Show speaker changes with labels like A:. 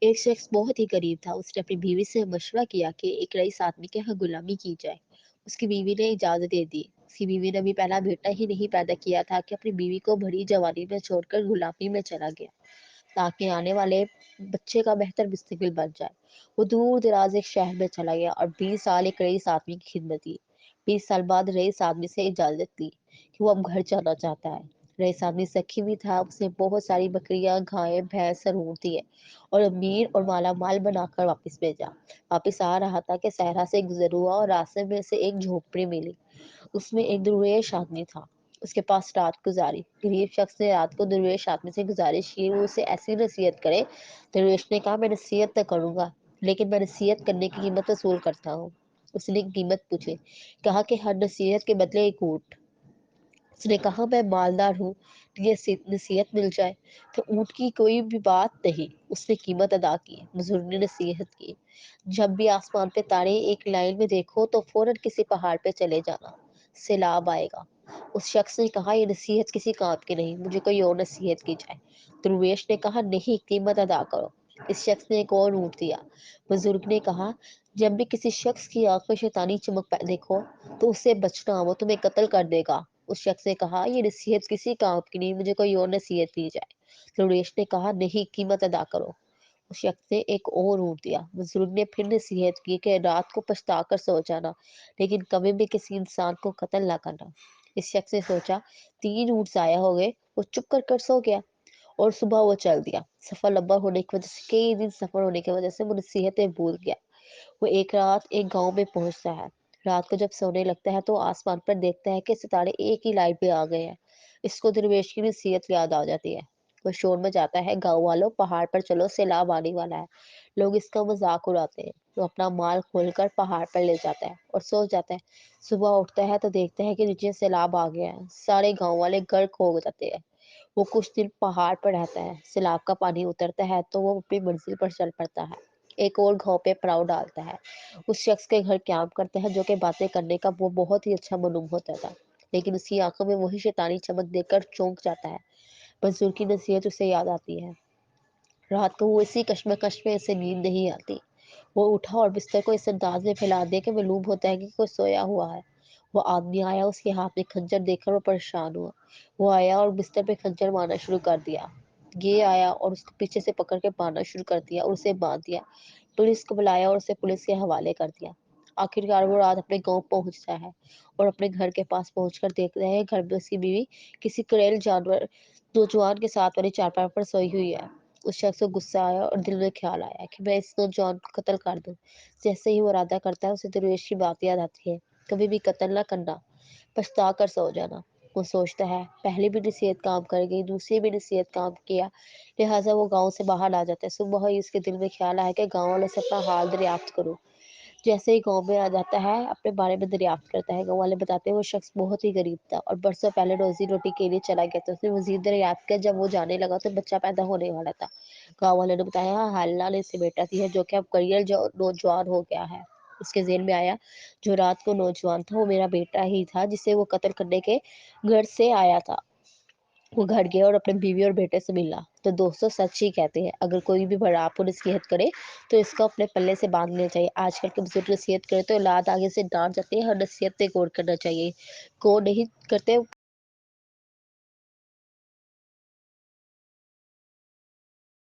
A: एक शख्स बहुत ही गरीब था। उसने अपनी बीवी से मशवरा किया कि एक रईस आदमी के यहाँ गुलामी की जाए। उसकी बीवी ने इजाजत दे दी। उसकी बीवी ने अभी पहला बेटा ही नहीं पैदा किया था कि अपनी बीवी को बड़ी जवानी में छोड़कर गुलामी में चला गया, ताकि आने वाले बच्चे का बेहतर मुस्तकबिल बन जाए। वो दूर दराज एक शहर में चला गया और 20 साल एक रईस आदमी की खिदमत की। 20 साल बाद रईस आदमी से इजाजत ली कि वो अब घर जाना चाहता है। रईस आदमी सखी भी था। उसने बहुत सारी बकरियां, गायें, भैंस और ऊँट दिए और अमीर और माला माल बनाकर वापस भेजा। वापस आ रहा था कि सहरा से गुजर हुआ और रास्ते में से एक झोपड़ी मिली। उसमें एक दरवेश आदमी था। उसके पास रात गुजारी। गरीब शख्स ने रात को दरवेश आदमी से गुजारिश की वो उसे ऐसी नसीहत करे। दरवेश ने कहा, मैं नसीहत तो करूंगा, लेकिन मैं नसीहत करने की कीमत वसूल करता हूँ। उसने कीमत पूछी। कहा कि हर नसीहत के बदले एक ऊँट। उसने कहा, मैं मालदार हूँ, ये नसीहत मिल जाए तो ऊँट की कोई भी बात नहीं। उसने कीमत अदा की। बुजुर्ग ने नसीहत की, जब भी आसमान पे तारे एक लाइन में देखो तो फौरन किसी पहाड़ पे चले जाना, सैलाब आएगा। उस शख्स ने कहा, ये नसीहत किसी काम की नहीं, मुझे कोई और नसीहत की जाए। दुर्वेश ने कहा, नहीं, कीमत अदा करो। इस शख्स ने एक और ऊँट दिया। बुजुर्ग ने कहा, जब भी किसी शख्स की आंख में शैतानी चमक देखो तो उससे बचना, वो तुम्हें कत्ल कर देगा। उस शख्स ने कहा, ये नसीहत किसी काम की नहीं, मुझे कोई और नसीहत दी जाए। दुर्वेश ने कहा, नहीं, कीमत अदा करो। उस शख्स ने एक और ऊँट दिया। बुजुर्ग ने फिर नसीहत की कि रात को पछता कर सो जाना, लेकिन कभी भी किसी इंसान को कत्ल ना करना। इस शख्स ने सोचा, 3 ऊँट जाया हो गए। वो चुप कर सो गया और सुबह वो चल दिया। सफर लंबा होने की वजह से, कई दिन सफर होने की वजह से वो नसीहतें भूल गया। वो एक रात एक गांव में पहुंचता है। रात को जब सोने लगता है तो आसमान पर देखता है कि सितारे एक ही लाइन पे आ गए हैं। इसको दरवेश की नसीहत याद आ जाती है। वो शोर में जाता है, गाँव वालों, पहाड़ पर चलो, सैलाब आने वाला है। लोग इसका मजाक उड़ाते हैं। वो अपना माल खोलकर पहाड़ पर ले जाता है और सो जाता है। सुबह उठता है तो देखता है कि नीचे सैलाब आ गया है। सारे गाँव वाले गर्क हो जाते हैं। वो कुछ दिन पहाड़ पर रहता है। सैलाब का पानी उतरता है तो वो अपनी मंजिल पर चल पड़ता है। एक और घाव पे पड़ाव डालता है। उस शख्स के घर क्याम करता है जो कि बातें करने का वो बहुत ही अच्छा मालूम होता था, लेकिन उसकी आंखों में वही शैतानी चमक देखकर चौंक जाता है। मंजूर की नसीहत उसे याद आती है। रात को वो इसी कश्मकश में उसे नींद नहीं आती। वो उठा और बिस्तर को इस अंदाज में फैला दे कि मालूम होता है कि कोई सोया हुआ है। वो आदमी आया, उसके हाथ में खंजर देखकर वो परेशान हुआ। वो आया और बिस्तर पे खंजर मारना शुरू कर दिया। ये आया और उसको पीछे से पकड़ के मारना शुरू कर दिया और उसे बांध दिया। पुलिस को बुलाया और उसे पुलिस के हवाले कर दिया। आखिरकार वो रात अपने गांव पहुंचता है और अपने घर के पास पहुंचकर देखता है घर में उसकी बीवी किसी करेल जानवर नौजवान के साथ वाली चारपाई पर सोई हुई है। उस शख्स को गुस्सा आया और दिल में ख्याल आया कि मैं इस नौजवान को कत्ल कर दूं। जैसे ही वो इरादा करता है उसे दरवेश की बात याद आती है, कभी भी कत्ल ना करना, पछता कर सो जाना। वो सोचता है, पहले भी नसीहत काम कर गई, दूसरी भी नसीहत काम किया, लिहाजा वो गांव से बाहर आ जाता है। सुबह ही उसके दिल में ख्याल आया कि गांव वालों से अपना हाल दरियाफ्त करूं। जैसे ही गांव में आ जाता है, अपने बारे में दरियाफ्त करता है। गांव वाले बताते हैं वो शख्स बहुत ही गरीब था और बरसों पहले रोजी रोटी के लिए चला गया था। उसने मजीद दरियाफ्त किया, जब वो जाने लगा तो बच्चा पैदा होने वाला था। गांव वाले ने बताया, हालना ने से बेटा थी है जो कि अब करियर जो नौजवान हो गया है। उसके ज़हन में आया, जो रात को नौजवान था वो मेरा बेटा ही था जिसे वो कत्ल करने के घर से आया था। वो घर गया और अपने बीवी और बेटे से मिला। तो दोस्तों, सच ही कहते हैं, अगर कोई भी बड़ा आपको नसीहत करे तो इसको अपने पल्ले से बांध लेना चाहिए। आजकल के बुजुर्ग नसीहत करे तो औलाद आगे से डांट जाते हैं। हर नसीहत पे गौर करना चाहिए। गौर नहीं करते